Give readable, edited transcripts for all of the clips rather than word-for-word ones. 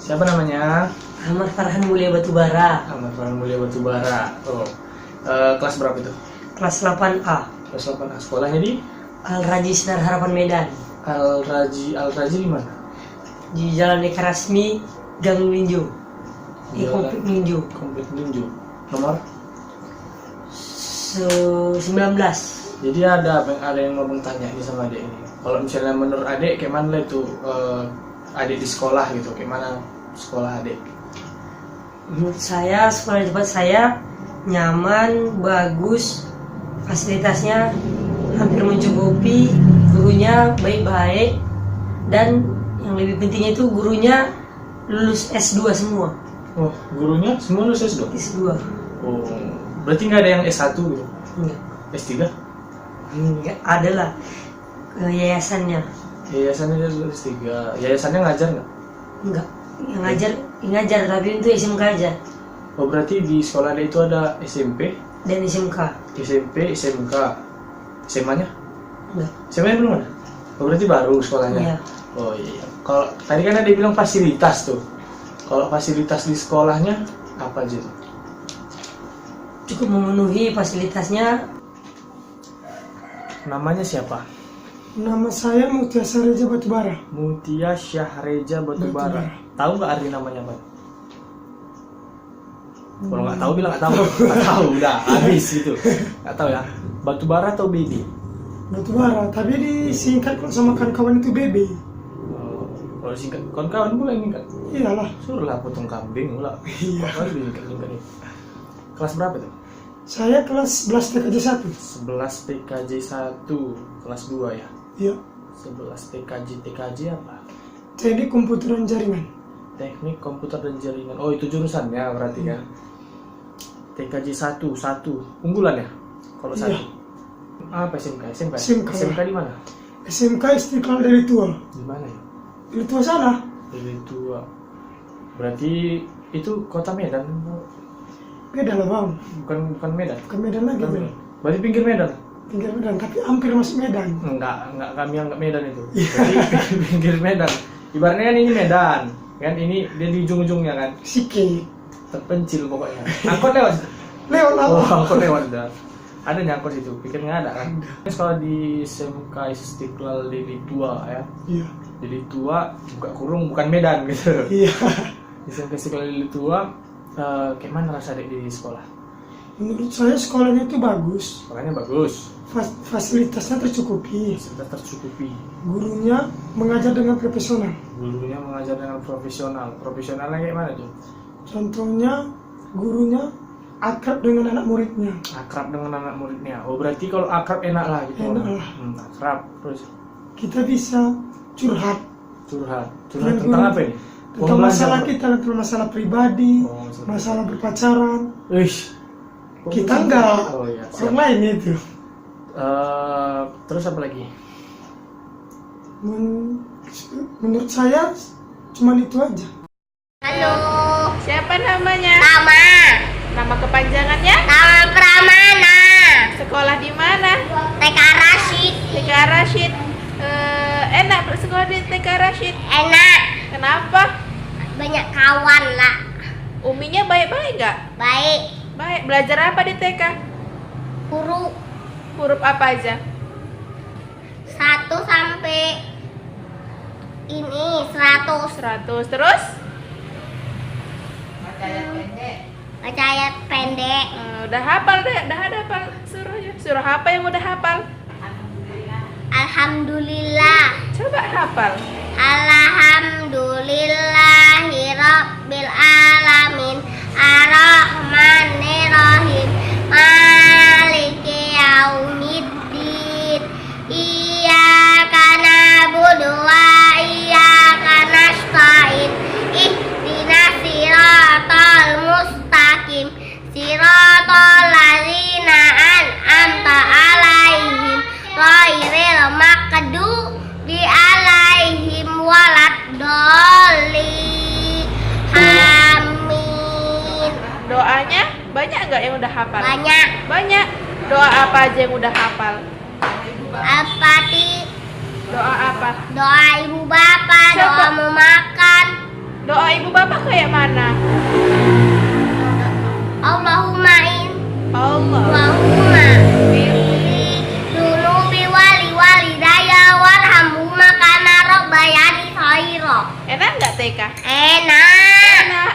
Siapa namanya? Ahmad Farhan Mulia Batubara. Ahmad Farhan Mulia Batubara. Oh. Kelas berapa itu? Kelas 8A. Kelas 8A. Sekolahnya di Al-Raji Sinar Harapan Medan. Al-Raji di mana? Di Jalan Eka Rasmi, Gang Melinjo. Di Jalan Komplek Melinjo. Komplek Melinjo. Nomor? 19. Jadi ada yang mau tanya nih sama adik ini. Kalau misalnya menurut adik, kayak mana itu adik di sekolah gitu? Kayak mana sekolah adik? Menurut saya sekolah di tempat saya nyaman, bagus, fasilitasnya hampir mencukupi, gurunya baik-baik, dan yang lebih pentingnya itu gurunya lulus S2 semua. Oh, gurunya semua lulus S2? S2. Oh, berarti nggak ada yang S1 gitu? Enggak. S3? Enggak, ada lah yayasannya. Yayasannya lulus S3. Yayasannya ngajar nggak? Enggak. Yang ngajar tapi itu SMK aja. Oh, berarti di sekolah ada itu ada SMP dan SMK. SMK. SMA-nya? Enggak. SMA-nya belum ada? Oh, berarti baru sekolahnya? Iya. Oh iya. Kalau tadi kan ada bilang fasilitas tuh. Kalau fasilitas di sekolahnya apa aja tuh? Cukup memenuhi fasilitasnya. Namanya siapa? Nama saya Mutia Syahreja Batubara. Mutia Syahreja Batubara. Tahu nggak arti namanya apa? Kalau nggak tahu bilang nggak tahu. Nggak tahu, udah habis gitu. Nggak tahu ya. Batubara atau BD? Batubara, tapi disingkat kalau sama kawan-kawan itu BB. Oh, kalau singkat kawan-kawan pula ini kan? Iyalah. Suruhlah potong kambing pula. Iya. Kalau singkat ini. Kelas berapa tuh? Saya kelas 11 TKJ 1. 11 TKJ 1 kelas 2 ya? Iya. 11 TKJ apa? Teknik komputer dan jaringan. Teknik komputer dan jaringan. Oh, itu jurusannya berarti ya. TKJ 1 unggulan ya? Kalau Iya. 1. Apa SMK? SMK. SMK di mana? SMK Istiqlal dari Tua. Di mana ya? Dari Tua sana. Dari Tua. Berarti itu kota Medan? Beda lah bang. Bukan Medan. Bukan Medan lagi. Bukan Bang. Medan. Berarti pinggir Medan? Pinggir Medan, tapi hampir masuk Medan. Enggak kami anggap Medan itu. Berarti pinggir Medan. Ibaratnya kan ini Medan, kan ini dia di ujung-ujungnya kan. Sikit. Terpencil pokoknya. Angkot lewat. Lewat lah. Oh, angkot lewat dah. Ada nyangkut situ, pikir nggak ada kan? Sekolah di SMK Istiqlal Deli Tua ya. Iya. Deli Tua buka kurung bukan Medan gitu. Iya. Di SMK Istiqlal Deli Tua, kayak mana rasa adik di sekolah? Menurut saya sekolahnya itu bagus. Sekolahnya bagus, Fasilitasnya tercukupi. sudah tercukupi. Gurunya mengajar dengan profesional. Gurunya mengajar dengan profesional. Profesionalnya kayak mana tuh? Contohnya gurunya akrab dengan anak muridnya. Akrab dengan anak muridnya. Oh, berarti kalau akrab enak lah gitu. Enak lah. Akrab terus Kita bisa curhat curhat Dengan tentang guru. apa ini? tentang masalah kita, tentang masalah pribadi, Oh, masalah berpacaran. Ish. Kita enggak, Oh iya, orang siap. lain itu. Terus apa lagi? Menurut saya cuma itu aja. Halo, Siapa namanya? Rama. Nama kepanjangannya? Nama Pramana. Sekolah di mana? TK Rashid. TK Rashid. Enak bersekolah di TK Rashid. Enak. Kenapa? Banyak kawan lah. Uminya baik-baik nggak? Baik. Baik. Belajar apa di TK? Guru Huruf apa aja? 1 sampai ini 100. 100. Terus? Baca ayat pendek. Udah hafal deh. Udah ada hafal surahnya. Surah apa yang udah hafal? Alhamdulillah. Coba hafal. Alhamdulillahirabbil alamin. Arrahmanirrahim. Maliki yaumiddin. Iyyaka na'budu wa iyyaka nasta'in. Ihdinas siratal mustaqim. Siratal ladzina an'amta 'alaihim ghairil maghdubi 'alaihim waladdallin. Amin. Doanya banyak nggak yang udah hafal? Banyak. Banyak. Doa apa aja yang udah hafal? Al-Fatih. Doa apa? Doa ibu bapak, Siapa? doa mau makan. Doa ibu bapak kayak mana? Allahumma Allah. firli dunubi wali walidayya warhamhuma kama rabbayani shaghira. Enak nggak TK? Enak. Enak.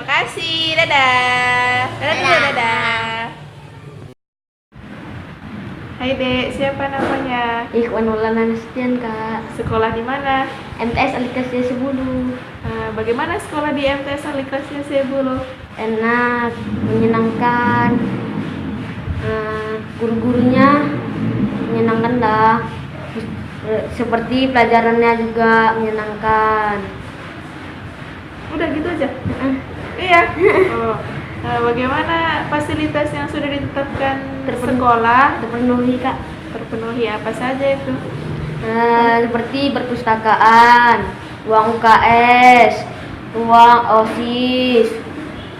Makasih. Dadah. Dadah. Hai Dek, siapa namanya? Ikhwan Maulana Nasution, Kak. Sekolah di mana? MTS Alikasya Sebulu. Bagaimana sekolah di MTS Alikasya Sebulu? Enak, menyenangkan. Guru-gurunya menyenangkan lah. Seperti pelajarannya juga menyenangkan. Udah gitu aja? Iya. Oh. Bagaimana fasilitas yang sudah ditetapkan sekolah? Terpenuhi, Kak. Terpenuhi apa saja itu? Seperti perpustakaan, ruang UKS, ruang OSIS,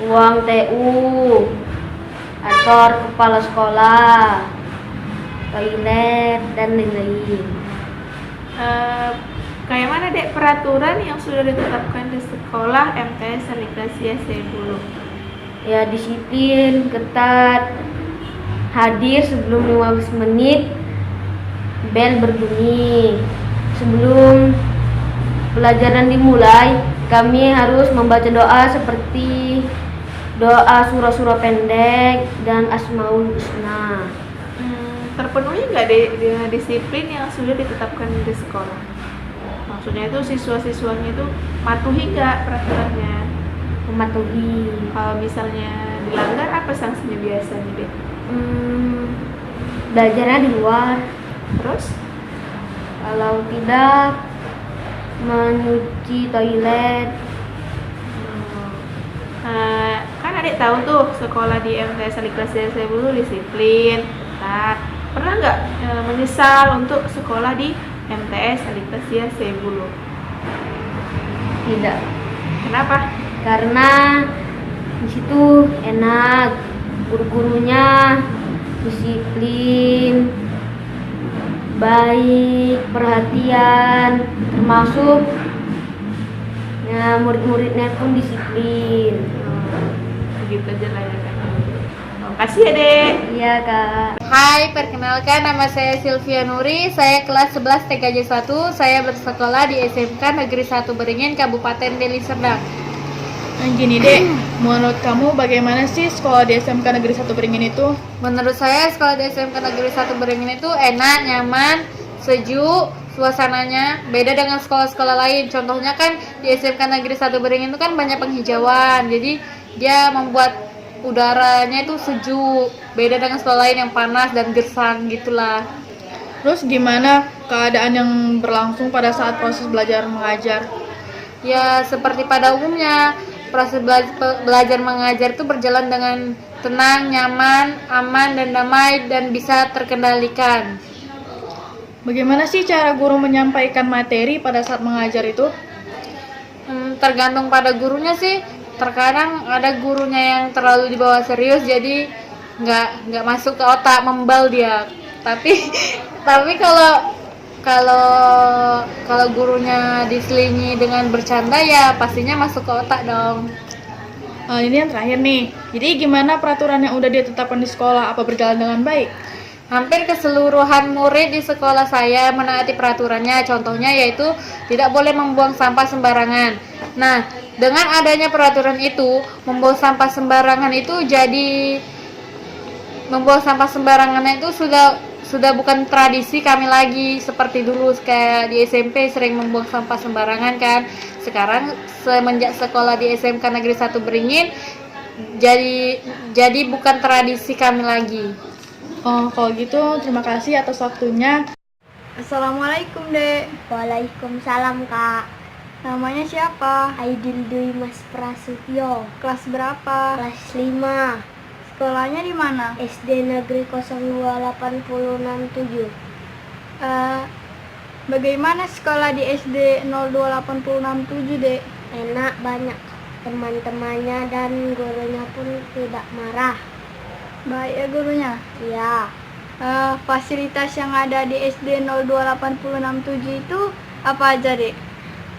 ruang TU, kantor kepala sekolah, toilet, dan lain-lain. Kayak mana Dek peraturan yang sudah ditetapkan di sekolah MTS Alikasya Sebulu? Ya, disiplin, ketat, hadir sebelum 15 menit, bel berbunyi. Sebelum pelajaran dimulai, kami harus membaca doa seperti doa surah-surah pendek dan Asmaul Husna. Terpenuhi nggak dengan disiplin yang sudah ditetapkan di sekolah? Maksudnya itu siswa-siswanya itu patuhi nggak peraturannya? Mematuhi. Kalau misalnya dilanggar, apa sanksinya biasanya Dek? Belajarnya di luar. Terus? Kalau tidak, mencuci toilet. Kan Adik tahu tuh sekolah di MTS Alikasya Sebulu disiplin, ketat. Pernah nggak menyesal untuk sekolah di MTS Alikasya Sebulu? Tidak. Kenapa? Karena di situ enak, guru-gurunya disiplin, baik, perhatian, termasuk ya, murid-muridnya pun disiplin. Begitu aja lah ya kan. Makasih ya Dek. Iya, Kak. Hai, perkenalkan nama saya Sylvia Nuri, saya kelas 11 TKJ 1, saya bersekolah di SMK Negeri 1 Beringin, Kabupaten Deli Serdang. Gini Dek, menurut kamu bagaimana sih sekolah di SMK Negeri 1 Beringin itu? Menurut saya sekolah di SMK Negeri 1 Beringin itu enak, nyaman, sejuk, suasananya beda dengan sekolah-sekolah lain. Contohnya kan di SMK Negeri 1 Beringin itu kan banyak penghijauan, jadi dia membuat udaranya itu sejuk, beda dengan sekolah lain yang panas dan gersang gitulah. Terus gimana keadaan yang berlangsung pada saat proses belajar mengajar? Ya seperti pada umumnya, proses belajar mengajar itu berjalan dengan tenang, nyaman, aman, dan damai, dan bisa terkendalikan. Bagaimana sih cara guru menyampaikan materi pada saat mengajar itu? Tergantung pada gurunya sih. Terkadang ada gurunya yang terlalu dibawa serius, jadi nggak masuk ke otak, membal dia. Tapi kalau gurunya diselingi dengan bercanda, ya pastinya masuk ke otak dong. Ini yang terakhir nih. Jadi gimana peraturan yang udah ditetapkan di sekolah? Apa berjalan dengan baik? Hampir keseluruhan murid di sekolah saya menaati peraturannya. Contohnya yaitu tidak boleh membuang sampah sembarangan. Nah, dengan adanya peraturan itu, membuang sampah sembarangan itu sudah bukan tradisi kami lagi seperti dulu. Kayak di SMP sering membuang sampah sembarangan kan. Sekarang semenjak sekolah di SMK Negeri 1 Beringin, jadi bukan tradisi kami lagi. Oh, kalau gitu terima kasih atas waktunya. Assalamualaikum Dek. Waalaikumsalam Kak. Namanya siapa? Aidil Dwi Mas Prasetyo, Kelas berapa? kelas 5, Sekolahnya di mana? SD Negeri 02867. Bagaimana sekolah di SD 02867 Dek? Enak, banyak teman-temannya dan gurunya pun tidak marah. Baik ya gurunya. Ya, Fasilitas yang ada di SD 02867 itu apa aja Dek?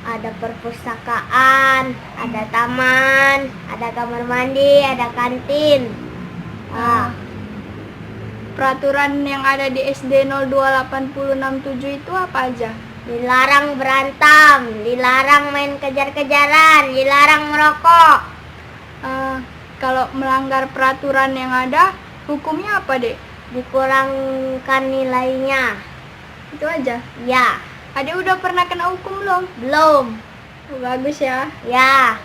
Ada perpustakaan, ada taman, ada kamar mandi, ada kantin. Peraturan yang ada di SD 028067 itu apa aja? Dilarang berantem, dilarang main kejar-kejaran, dilarang merokok. Kalau melanggar peraturan yang ada, hukumnya apa, Dek? Dikurangkan nilainya. Itu aja. Ya, Adek udah pernah kena hukum belum? belum. Bagus ya. Ya,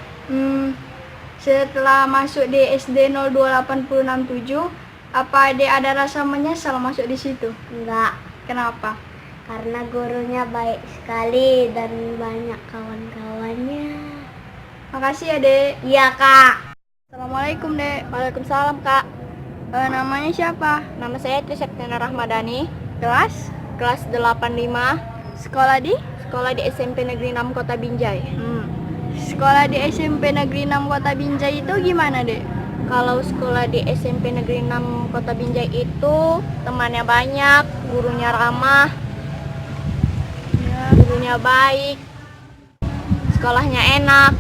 Setelah masuk di SD 028067, apa Adek ada rasa menyesal masuk di situ? enggak. Kenapa? Karena gurunya baik sekali dan banyak kawan-kawannya. Makasih ya, Dek. Iya, Kak. Assalamualaikum, Dek. Waalaikumsalam, Kak. Namanya siapa? Nama saya Triseptiana Rahmadani, Kelas? kelas 85, Sekolah di? sekolah di SMP Negeri 6 Kota Binjai. Sekolah di SMP Negeri 6 Kota Binjai itu gimana, Dek? Kalau sekolah di SMP Negeri 6 Kota Binjai itu temannya banyak, gurunya ramah, gurunya baik, sekolahnya enak.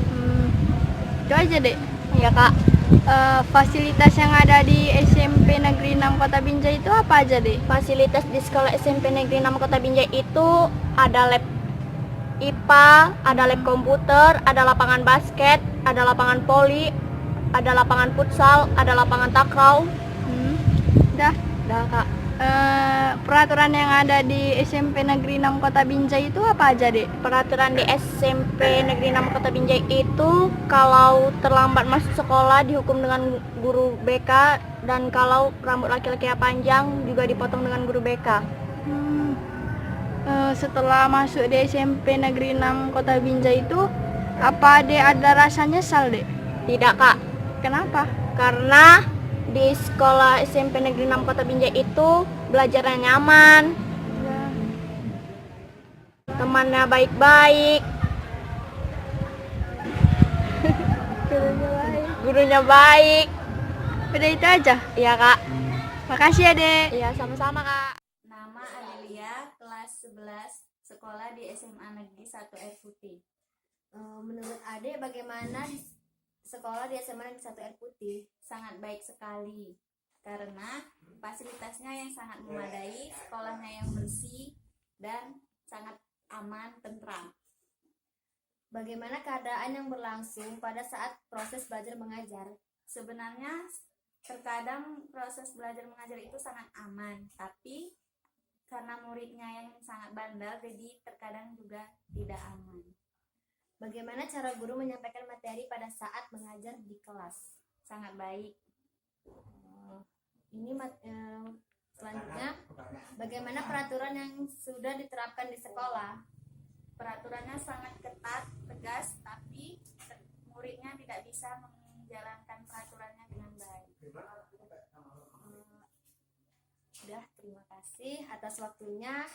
Itu aja, Dek. Ya, Kak. Fasilitas yang ada di SMP Negeri 6 Kota Binjai itu apa aja, Dek? Fasilitas di sekolah SMP Negeri 6 Kota Binjai itu ada lab IPA, ada lab komputer, ada lapangan basket, ada lapangan voli, ada lapangan futsal, ada lapangan takraw. Dah. Dah, Kak. Peraturan yang ada di SMP Negeri 6 Kota Binjai itu apa aja, Dek? Peraturan di SMP Negeri 6 Kota Binjai itu kalau terlambat masuk sekolah dihukum dengan guru BK, dan kalau rambut laki-laki panjang juga dipotong dengan guru BK. Setelah masuk di SMP Negeri 6 Kota Binjai itu, apa Dek ada rasa nyesal, Dek? Tidak, Kak. Kenapa? Karena di sekolah SMP Negeri 6 Kota Binjai itu belajarnya nyaman, temannya baik-baik, gurunya baik. Udah itu aja? Iya, Kak. Makasih ya, Dek. Iya, sama-sama, Kak. Nama Adelia, kelas 11, sekolah di SMA Negeri 1 Air Putih. Menurut Ade bagaimana di sekolah di SMA Negeri 1 Air Putih? Sangat baik sekali, karena fasilitasnya yang sangat memadai, sekolahnya yang bersih, dan sangat aman, tentram. Bagaimana keadaan yang berlangsung pada saat proses belajar mengajar? Sebenarnya terkadang proses belajar mengajar itu sangat aman, tapi karena muridnya yang sangat bandel, jadi terkadang juga tidak aman. Bagaimana cara guru menyampaikan materi pada saat mengajar di kelas? Sangat baik. Selanjutnya, bagaimana peraturan yang sudah diterapkan di sekolah? Peraturannya sangat ketat, tegas, tapi muridnya tidak bisa menjalankan peraturannya dengan baik. Sudah, terima kasih atas waktunya.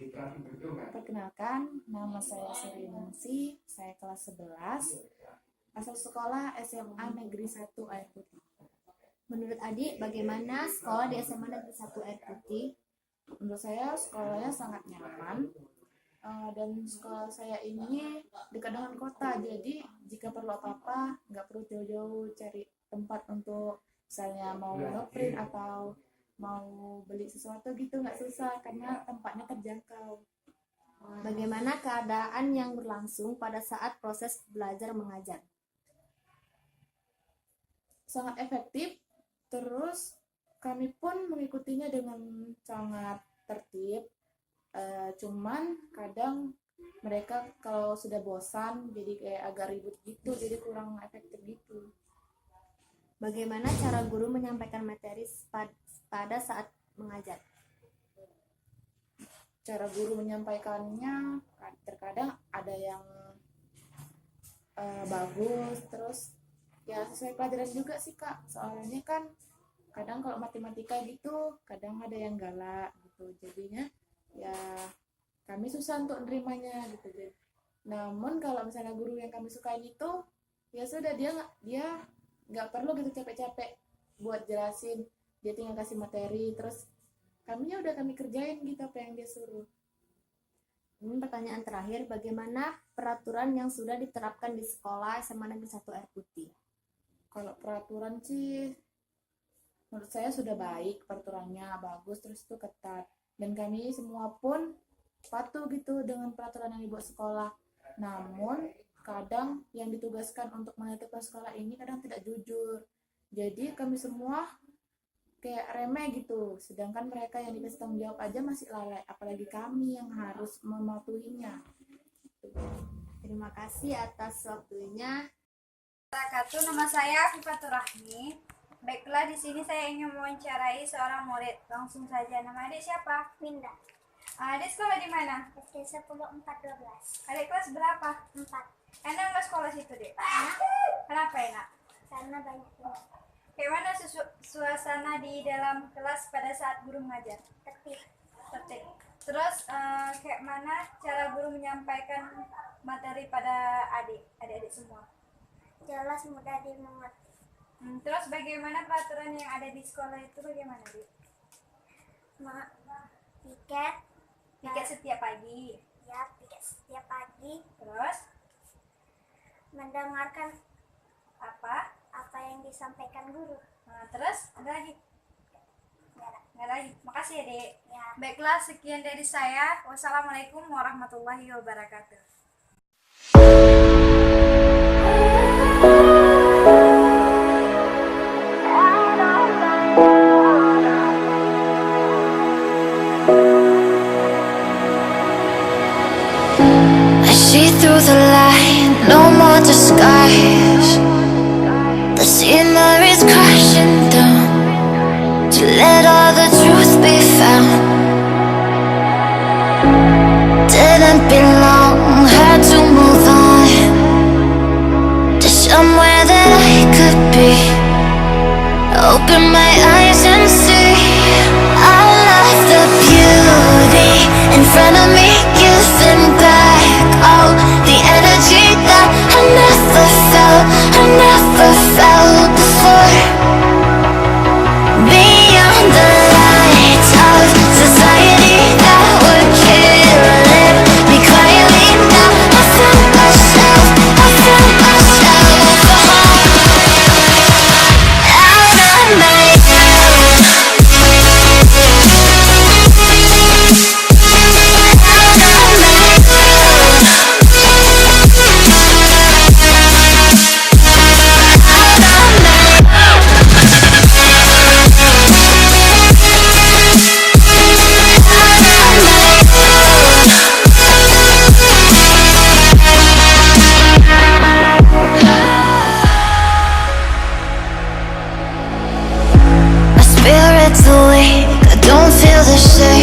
Perkenalkan, nama saya Sri Ningsih, saya kelas 11, asal sekolah SMA Negeri 1 Air Putih. Menurut Adi, bagaimana sekolah di SMA Negeri 1 Air Putih? Menurut saya sekolahnya sangat nyaman, dan sekolah saya ini dekat dengan kota, jadi jika perlu apa-apa nggak perlu jauh-jauh cari tempat untuk misalnya mau ngeprint atau mau beli sesuatu gitu, nggak susah karena tempatnya terjangkau. Bagaimana keadaan yang berlangsung pada saat proses belajar mengajar? Sangat efektif, terus kami pun mengikutinya dengan sangat tertib. Cuman kadang mereka kalau sudah bosan jadi kayak agak ribut gitu, jadi kurang efektif gitu. Bagaimana cara guru menyampaikan materi pada saat mengajar? Cara guru menyampaikannya terkadang ada yang bagus, terus ya sesuai pelajaran juga sih Kak. Soalnya kan kadang kalau matematika gitu kadang ada yang galak gitu, jadinya ya kami susah untuk nerimanya gitu. Namun kalau misalnya guru yang kami sukain itu ya sudah, dia nggak perlu gitu capek-capek buat jelasin, dia tinggal kasih materi terus kami udah kami kerjain gitu apa yang dia suruh. Ini pertanyaan terakhir, bagaimana peraturan yang sudah diterapkan di sekolah SMA Negeri 1 Air Putih? Kalau peraturan sih menurut saya sudah baik, peraturannya bagus, terus itu ketat, dan kami semua pun patuh gitu dengan peraturan yang dibuat sekolah. Namun kadang yang ditugaskan untuk menetapkan sekolah ini kadang tidak jujur, jadi kami semua kayak remeh gitu, sedangkan mereka yang dikasih tanggung jawab aja masih lalai, apalagi kami yang harus mematuhinya. Terima kasih atas waktunya. Nama saya Fifatur Rahmi. Baiklah, di sini saya ingin mewawancarai seorang murid. Langsung saja, nama adik siapa? Winda. Adik sekolah di mana? SD 10-4-12. Adik kelas berapa? 4. Enak nggak sekolah situ, Dek? Kenapa enak? Karena banyak teman. Bagaimana suasana di dalam kelas pada saat guru mengajar? Tertib. Tertib. Terus kayak mana cara guru menyampaikan materi pada adik-adik semua? Jelas, mudah dimengerti. Terus bagaimana peraturan yang ada di sekolah itu bagaimana, Dik? Piket setiap pagi. Ya, piket setiap pagi. Terus mendengarkan apa yang disampaikan guru. Nah, terus ada lagi? Nggak lagi. Makasih ya, Dek. Ya. Baiklah, sekian dari saya. Wassalamualaikum warahmatullahi wabarakatuh. I see through the light, no more disguise. The scenery's crashing down to let all the truth be found. Didn't belong, had to move on to somewhere that I could be. Open my eyes and see all of the beauty in front of me, giving back all the energy that I never felt before. Beyond the lights of society that were killing me quietly, now I found myself out of my spirit's awake, I don't feel the shame.